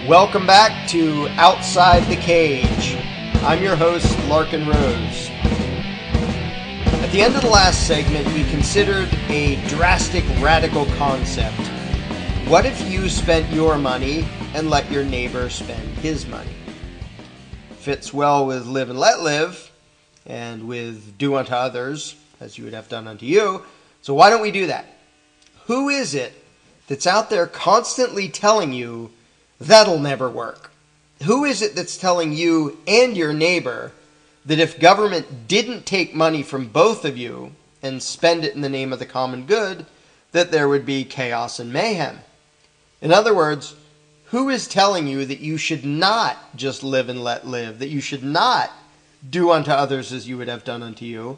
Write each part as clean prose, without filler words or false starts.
Welcome back to Outside the Cage. I'm your host, Larken Rose. At the end of the last segment, we considered a drastic, radical concept. What if you spent your money and let your neighbor spend his money? Fits well with live and let live, and with do unto others as you would have done unto you. So why don't we do that? Who is it that's out there constantly telling you that'll never work? Who is it that's telling you and your neighbor that if government didn't take money from both of you and spend it in the name of the common good, that there would be chaos and mayhem? In other words, who is telling you that you should not just live and let live, that you should not do unto others as you would have done unto you,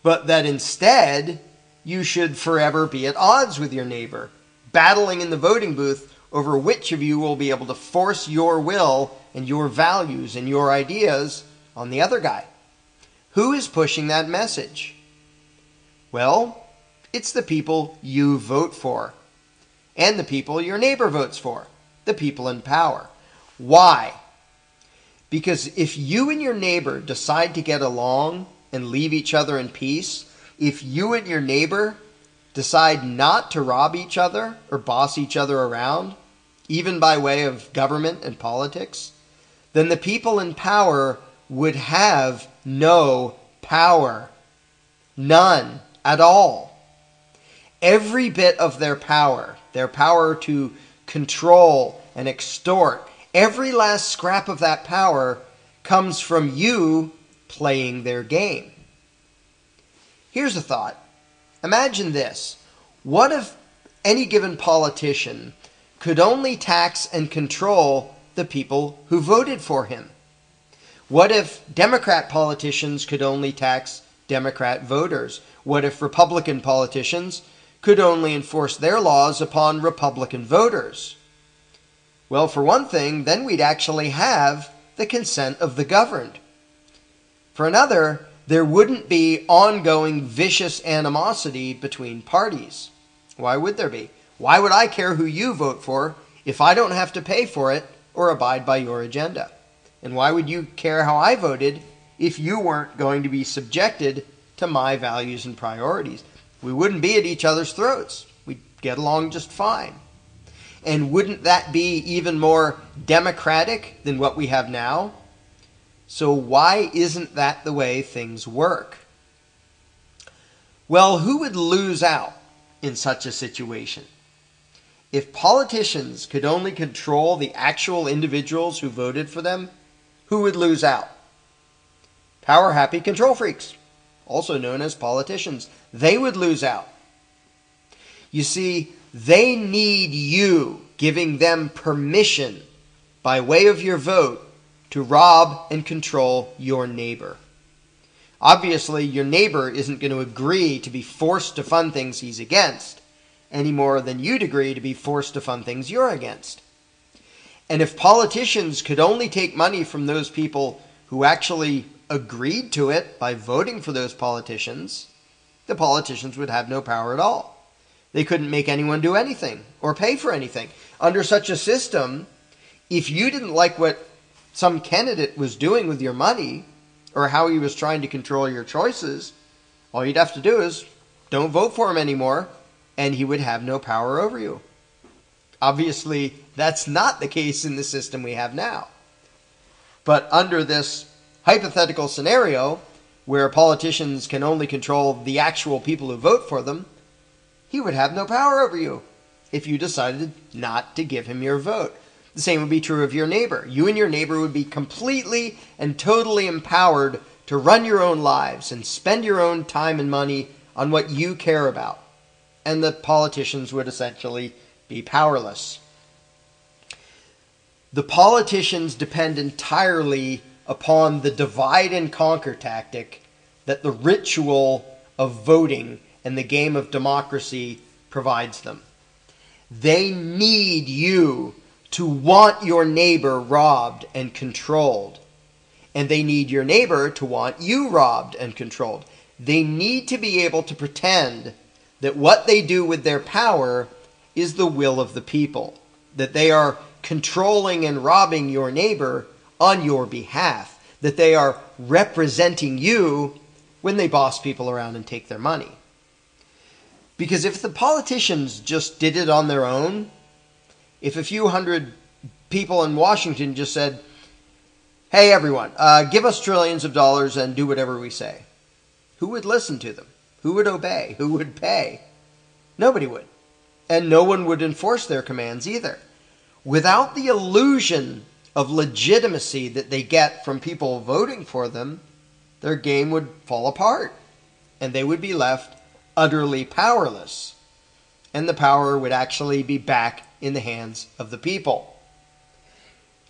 but that instead you should forever be at odds with your neighbor, battling in the voting booth over which of you will be able to force your will and your values and your ideas on the other guy? Who is pushing that message? Well, it's the people you vote for and the people your neighbor votes for, the people in power. Why? Because if you and your neighbor decide to get along and leave each other in peace, if you and your neighbor decide not to rob each other or boss each other around, even by way of government and politics, then the people in power would have no power. None at all. Every bit of their power to control and extort, every last scrap of that power comes from you playing their game. Here's a thought. Imagine this. What if any given politician could only tax and control the people who voted for him? What if Democrat politicians could only tax Democrat voters? What if Republican politicians could only enforce their laws upon Republican voters? Well, for one thing, then we'd actually have the consent of the governed. For another, there wouldn't be ongoing vicious animosity between parties. Why would there be? Why would I care who you vote for if I don't have to pay for it or abide by your agenda? And why would you care how I voted if you weren't going to be subjected to my values and priorities? We wouldn't be at each other's throats. We'd get along just fine. And wouldn't that be even more democratic than what we have now? So why isn't that the way things work? Well, who would lose out in such a situation? If politicians could only control the actual individuals who voted for them, who would lose out? Power-happy control freaks, also known as politicians. They would lose out. You see, they need you giving them permission by way of your vote to rob and control your neighbor. Obviously, your neighbor isn't going to agree to be forced to fund things he's against, any more than you'd agree to be forced to fund things you're against. And if politicians could only take money from those people who actually agreed to it by voting for those politicians, the politicians would have no power at all. They couldn't make anyone do anything or pay for anything. Under such a system, if you didn't like what some candidate was doing with your money or how he was trying to control your choices, all you'd have to do is don't vote for him anymore, and he would have no power over you. Obviously, that's not the case in the system we have now. But under this hypothetical scenario, where politicians can only control the actual people who vote for them, he would have no power over you if you decided not to give him your vote. The same would be true of your neighbor. You and your neighbor would be completely and totally empowered to run your own lives and spend your own time and money on what you care about. And the politicians would essentially be powerless. The politicians depend entirely upon the divide and conquer tactic that the ritual of voting and the game of democracy provides them. They need you to want your neighbor robbed and controlled. And they need your neighbor to want you robbed and controlled. They need to be able to pretend that what they do with their power is the will of the people, that they are controlling and robbing your neighbor on your behalf, that they are representing you when they boss people around and take their money. Because if the politicians just did it on their own, if a few hundred people in Washington just said, hey everyone, give us trillions of dollars and do whatever we say, who would listen to them? Who would obey? Who would pay? Nobody would. And no one would enforce their commands either. Without the illusion of legitimacy that they get from people voting for them, their game would fall apart, and they would be left utterly powerless. And the power would actually be back in the hands of the people.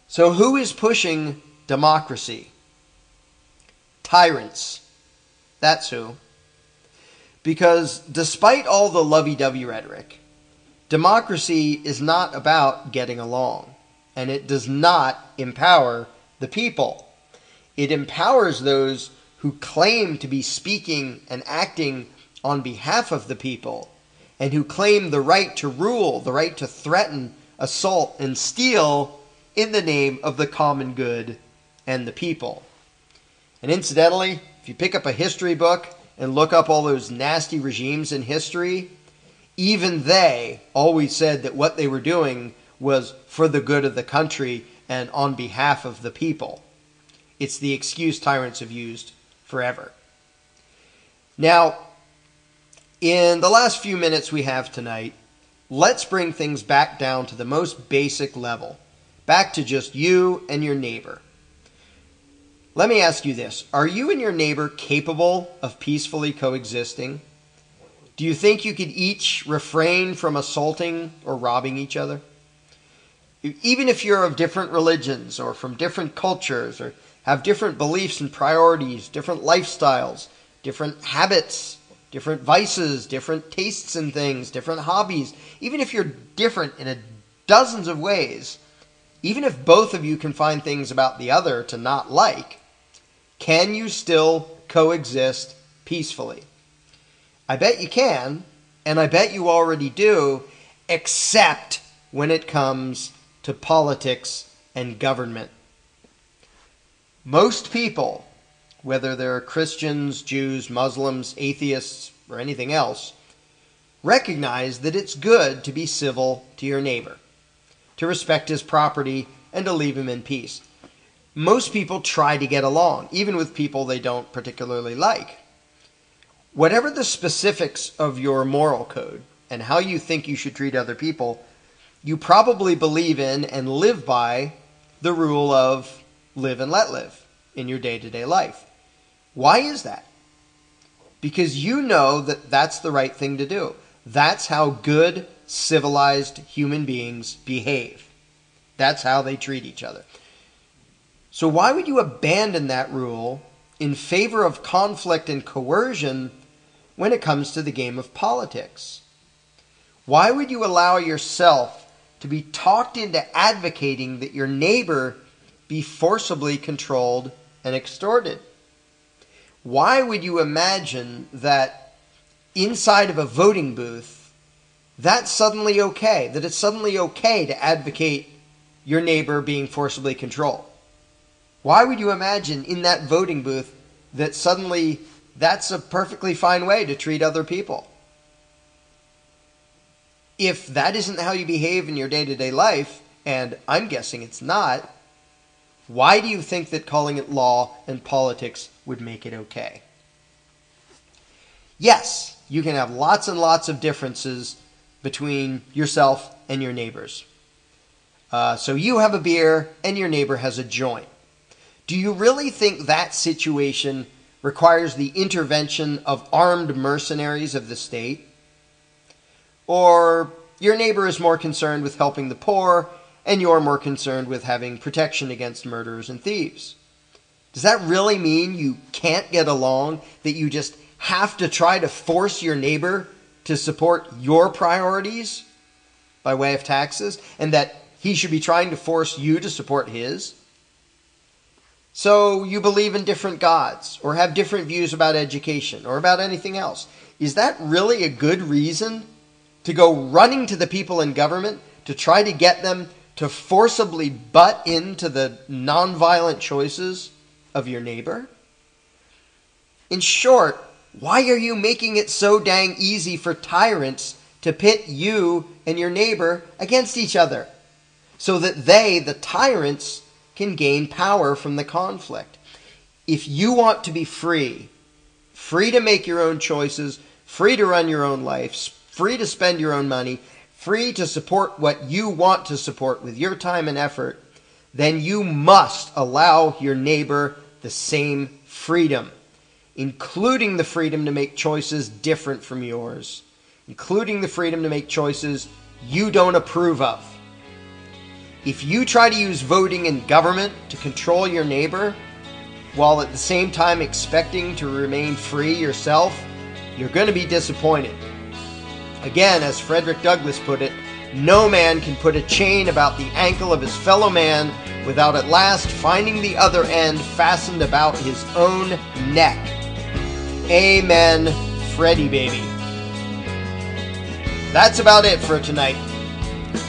So who is pushing democracy? Tyrants. That's who. Because despite all the lovey-dovey rhetoric, democracy is not about getting along, and it does not empower the people. It empowers those who claim to be speaking and acting on behalf of the people, and who claim the right to rule, the right to threaten, assault, and steal in the name of the common good and the people. And incidentally, if you pick up a history book and look up all those nasty regimes in history, even they always said that what they were doing was for the good of the country and on behalf of the people. It's the excuse tyrants have used forever. Now, in the last few minutes we have tonight, let's bring things back down to the most basic level, back to just you and your neighbor. Let me ask you this. Are you and your neighbor capable of peacefully coexisting? Do you think you could each refrain from assaulting or robbing each other? Even if you're of different religions or from different cultures or have different beliefs and priorities, different lifestyles, different habits, different vices, different tastes in things, different hobbies, even if you're different in dozens of ways, even if both of you can find things about the other to not like, can you still coexist peacefully? I bet you can, and I bet you already do, except when it comes to politics and government. Most people, whether they're Christians, Jews, Muslims, atheists, or anything else, recognize that it's good to be civil to your neighbor, to respect his property, and to leave him in peace. Most people try to get along, even with people they don't particularly like. Whatever the specifics of your moral code and how you think you should treat other people, you probably believe in and live by the rule of live and let live in your day-to-day life. Why is that? Because you know that that's the right thing to do. That's how good, civilized human beings behave. That's how they treat each other. So why would you abandon that rule in favor of conflict and coercion when it comes to the game of politics? Why would you allow yourself to be talked into advocating that your neighbor be forcibly controlled and extorted? Why would you imagine that inside of a voting booth, that's suddenly okay, that it's suddenly okay to advocate your neighbor being forcibly controlled? Why would you imagine in that voting booth that suddenly that's a perfectly fine way to treat other people? If that isn't how you behave in your day-to-day life, and I'm guessing it's not, why do you think that calling it law and politics would make it okay? Yes, you can have lots and lots of differences between yourself and your neighbors. So you have a beer and your neighbor has a joint. Do you really think that situation requires the intervention of armed mercenaries of the state? Or your neighbor is more concerned with helping the poor and you're more concerned with having protection against murderers and thieves? Does that really mean you can't get along, that you just have to try to force your neighbor to support your priorities by way of taxes, and that he should be trying to force you to support his? So you believe in different gods, or have different views about education, or about anything else. Is that really a good reason to go running to the people in government to try to get them to forcibly butt into the nonviolent choices of your neighbor? In short, why are you making it so dang easy for tyrants to pit you and your neighbor against each other so that they, the tyrants, can gain power from the conflict? If you want to be free to make your own choices, free to run your own life, free to spend your own money, free to support what you want to support with your time and effort, then you must allow your neighbor the same freedom, including the freedom to make choices different from yours, including the freedom to make choices you don't approve of. If you try to use voting and government to control your neighbor, while at the same time expecting to remain free yourself, you're going to be disappointed. Again, as Frederick Douglass put it, no man can put a chain about the ankle of his fellow man without at last finding the other end fastened about his own neck. Amen, Freddie baby. That's about it for tonight.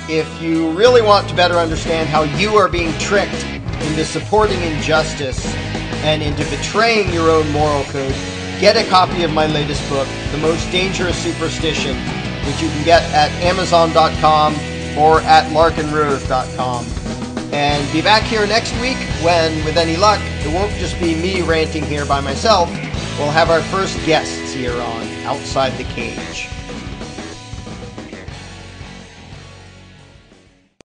If you really want to better understand how you are being tricked into supporting injustice and into betraying your own moral code, get a copy of my latest book, The Most Dangerous Superstition, which you can get at Amazon.com or at LarkenRose.com. And be back here next week when, with any luck, it won't just be me ranting here by myself. We'll have our first guests here on Outside the Cage.